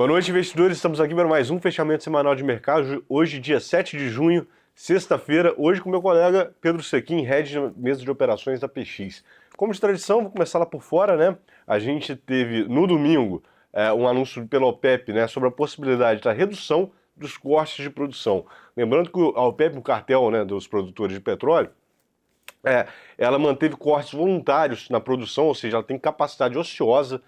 Boa noite, investidores. Estamos aqui para mais um fechamento semanal de mercado. Hoje, dia 7 de junho, sexta-feira. Hoje com meu colega Pedro Sequin, head de mesa de operações da PX. Como de tradição, vou começar lá por fora, né? A gente teve no domingo um anúncio pela OPEP, né, sobre a possibilidade da redução dos cortes de produção. Lembrando que a OPEP, o cartel, né, dos produtores de petróleo, ela manteve cortes voluntários na produção, ou seja, ela tem capacidade ociosa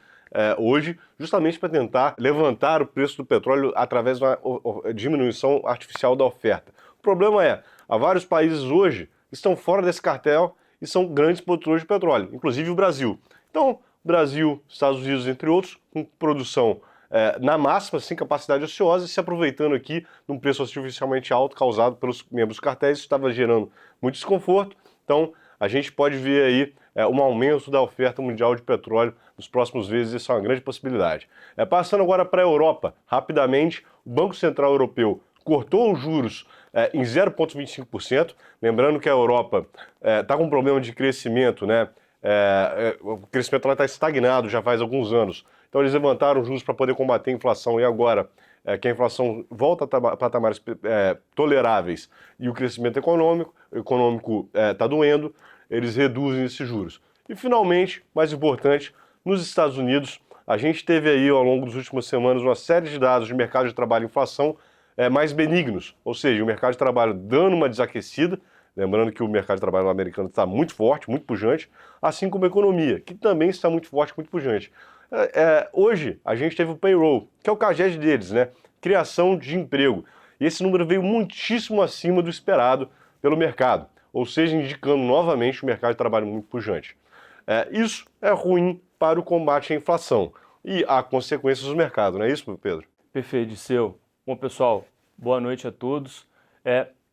hoje, justamente para tentar levantar o preço do petróleo através de uma diminuição artificial da oferta. O problema é, há vários países hoje estão fora desse cartel e são grandes produtores de petróleo, inclusive o Brasil. Então, Brasil, Estados Unidos, entre outros, com produção na máxima, sem capacidade ociosa, e se aproveitando aqui de um preço artificialmente alto causado pelos membros dos cartéis, isso estava gerando muito desconforto. Então, a gente pode ver aí um aumento da oferta mundial de petróleo nos próximos meses, isso é uma grande possibilidade. Passando agora para a Europa, rapidamente, o Banco Central Europeu cortou os juros em 0,25%, lembrando que a Europa está com um problema de crescimento, né? O crescimento está estagnado já faz alguns anos, então eles levantaram os juros para poder combater a inflação e agora que a inflação volta a patamares toleráveis e o crescimento econômico está doendo, eles reduzem esses juros. E finalmente, mais importante, nos Estados Unidos, a gente teve aí ao longo das últimas semanas uma série de dados de mercado de trabalho e inflação mais benignos, ou seja, o mercado de trabalho dando uma desaquecida, lembrando que o mercado de trabalho americano está muito forte, muito pujante, assim como a economia, que também está muito forte, muito pujante. Hoje, a gente teve o payroll, que é o CAGED deles, né? Criação de emprego. E esse número veio muitíssimo acima do esperado pelo mercado, ou seja, indicando novamente o mercado de trabalho muito pujante. Isso é ruim para o combate à inflação e há consequências no mercado, não é isso, Pedro? Perfeito, Disseu. Bom, pessoal, boa noite a todos.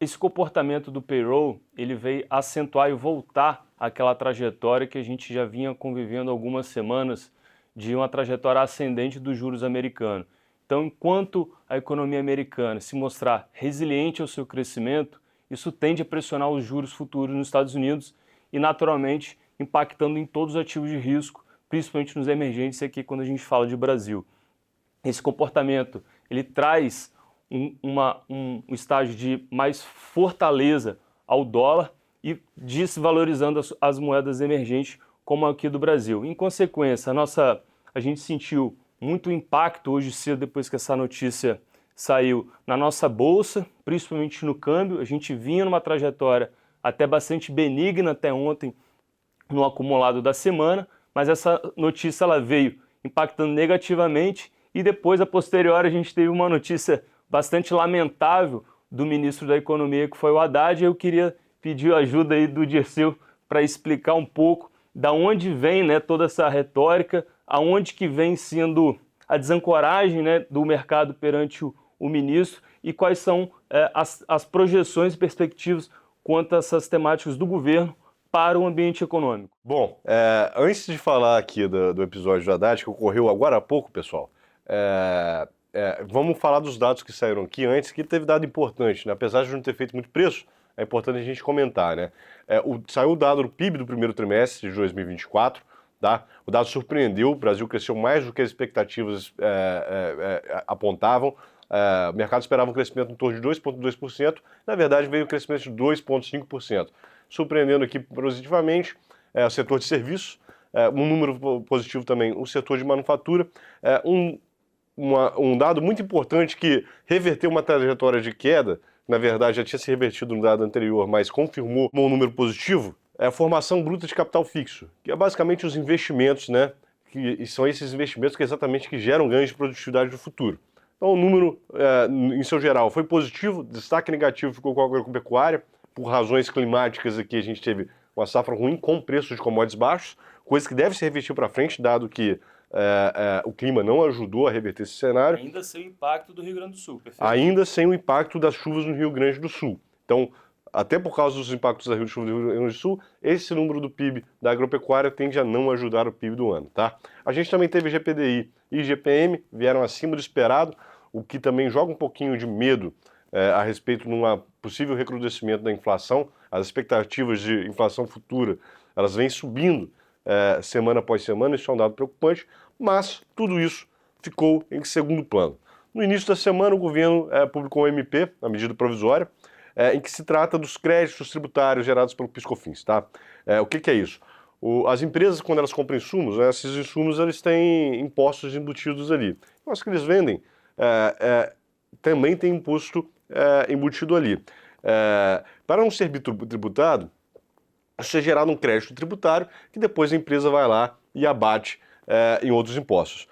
Esse comportamento do payroll, ele veio acentuar e voltar àquela trajetória que a gente já vinha convivendo algumas semanas de uma trajetória ascendente dos juros americanos. Então, enquanto a economia americana se mostrar resiliente ao seu crescimento, isso tende a pressionar os juros futuros nos Estados Unidos e, naturalmente, impactando em todos os ativos de risco, principalmente nos emergentes aqui quando a gente fala de Brasil. Esse comportamento, ele traz um estágio de mais fortaleza ao dólar e desvalorizando as moedas emergentes como aqui do Brasil. Em consequência, a gente sentiu muito impacto hoje cedo, depois que essa notícia saiu, na nossa bolsa, principalmente no câmbio. A gente vinha numa trajetória até bastante benigna até ontem no acumulado da semana, mas essa notícia ela veio impactando negativamente e depois, a posteriori, a gente teve uma notícia bastante lamentável do ministro da Economia, que foi o Haddad, e eu queria pedir a ajuda aí do Dirceu para explicar um pouco da onde vem, né, toda essa retórica, aonde que vem sendo a desancoragem, né, do mercado perante o ministro e quais são as projeções e perspectivas quanto a essas temáticas do governo para o ambiente econômico. Bom, antes de falar aqui do episódio do Haddad, que ocorreu agora há pouco, pessoal, vamos falar dos dados que saíram aqui antes, que teve dado importante, né? Apesar de não ter feito muito preço, é importante a gente comentar, né? Saiu o dado do PIB do primeiro trimestre de 2024, tá? O dado surpreendeu, o Brasil cresceu mais do que as expectativas apontavam. O mercado esperava um crescimento em torno de 2,2%, na verdade veio um crescimento de 2,5%. Surpreendendo aqui positivamente o setor de serviços, um número positivo também o setor de manufatura, um dado muito importante que reverteu uma trajetória de queda, na verdade já tinha se revertido no dado anterior, mas confirmou um número positivo, é a formação bruta de capital fixo, que é basicamente os investimentos, né? Que são esses investimentos que exatamente que geram ganhos de produtividade no futuro. Então o número, em seu geral, foi positivo, destaque negativo ficou com a agropecuária, por razões climáticas aqui a gente teve uma safra ruim com preços de commodities baixos, coisa que deve se revertir para frente, dado que o clima não ajudou a reverter esse cenário. Ainda sem o impacto do Rio Grande do Sul, perfeito? Ainda sem o impacto das chuvas no Rio Grande do Sul. Então, até por causa dos impactos da chuva do Rio Grande do Sul, esse número do PIB da agropecuária tende a não ajudar o PIB do ano, tá? A gente também teve GPDI e GPM, vieram acima do esperado, o que também joga um pouquinho de medo a respeito de um possível recrudescimento da inflação. As expectativas de inflação futura, elas vêm subindo semana após semana, isso é um dado preocupante, mas tudo isso ficou em segundo plano. No início da semana, o governo publicou um MP, a medida provisória, em que se trata dos créditos tributários gerados pelo PIS/COFINS. Tá? O que é isso? As empresas, quando elas compram insumos, esses insumos eles têm impostos embutidos ali. Os que eles vendem também tem imposto embutido ali. Para não ser tributado, isso é gerado um crédito tributário que depois a empresa vai lá e abate em outros impostos.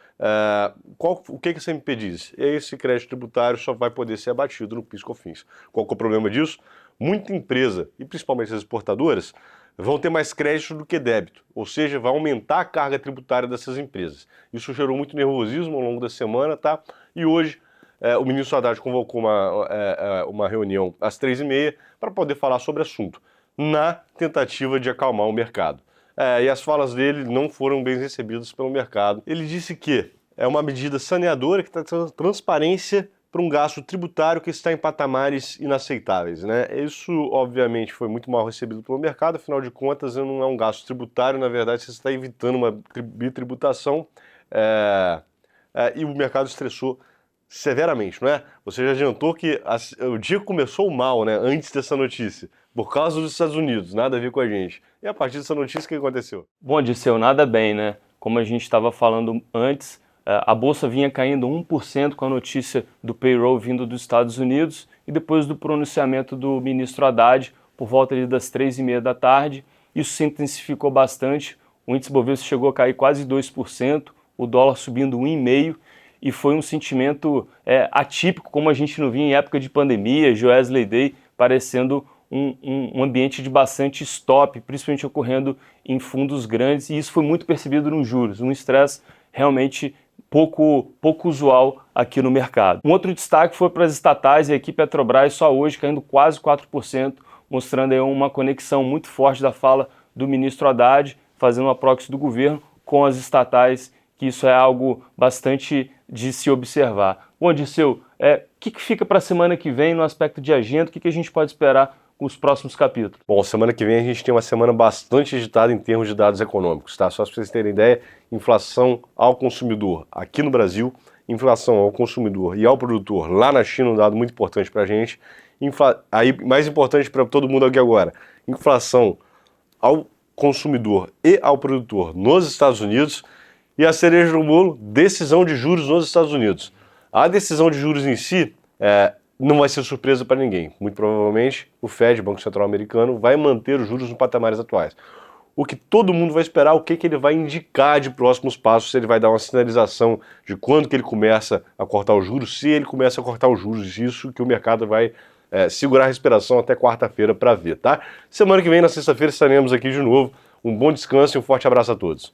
O que esse MP diz? Esse crédito tributário só vai poder ser abatido no PIS/COFINS. Qual que é o problema disso? Muita empresa, e principalmente as exportadoras, vão ter mais crédito do que débito, ou seja, vai aumentar a carga tributária dessas empresas. Isso gerou muito nervosismo ao longo da semana, tá? E hoje o ministro Haddad convocou uma reunião às 3h30 para poder falar sobre o assunto, na tentativa de acalmar o mercado. E as falas dele não foram bem recebidas pelo mercado. Ele disse que é uma medida saneadora que traz transparência para um gasto tributário que está em patamares inaceitáveis, né? Isso, obviamente, foi muito mal recebido pelo mercado, afinal de contas, não é um gasto tributário, na verdade, você está evitando uma bitributação e o mercado estressou severamente, não é? Você já adiantou que o dia começou mal, né, antes dessa notícia, por causa dos Estados Unidos, nada a ver com a gente. E a partir dessa notícia, o que aconteceu? Bom, Dirceu, nada bem, né? Como a gente estava falando antes, a Bolsa vinha caindo 1% com a notícia do payroll vindo dos Estados Unidos e depois do pronunciamento do ministro Haddad, por volta ali das 3h30 da tarde, isso se intensificou bastante, o índice Bovespa chegou a cair quase 2%, o dólar subindo 1,5%, e foi um sentimento atípico, como a gente não via em época de pandemia, Joesley Day, parecendo um ambiente de bastante stop, principalmente ocorrendo em fundos grandes, e isso foi muito percebido nos juros, um estresse realmente pouco usual aqui no mercado. Um outro destaque foi para as estatais, e aqui Petrobras só hoje caindo quase 4%, mostrando aí uma conexão muito forte da fala do ministro Haddad, fazendo uma proxy do governo com as estatais, que isso é algo bastante de se observar. Bom, Dirceu, o que fica para a semana que vem no aspecto de agenda? O que a gente pode esperar com os próximos capítulos? Bom, semana que vem a gente tem uma semana bastante agitada em termos de dados econômicos, tá? Só para vocês terem ideia, inflação ao consumidor aqui no Brasil, inflação ao consumidor e ao produtor lá na China, um dado muito importante para a gente. Aí, mais importante para todo mundo aqui agora, inflação ao consumidor e ao produtor nos Estados Unidos. E a cereja do bolo, decisão de juros nos Estados Unidos. A decisão de juros em si não vai ser surpresa para ninguém. Muito provavelmente o Fed, Banco Central Americano, vai manter os juros nos patamares atuais. O que todo mundo vai esperar, o que ele vai indicar de próximos passos, se ele vai dar uma sinalização de quando que ele começa a cortar os juros, se ele começa a cortar os juros, isso que o mercado vai segurar a respiração até quarta-feira para ver, tá? Semana que vem, na sexta-feira, estaremos aqui de novo. Um bom descanso e um forte abraço a todos.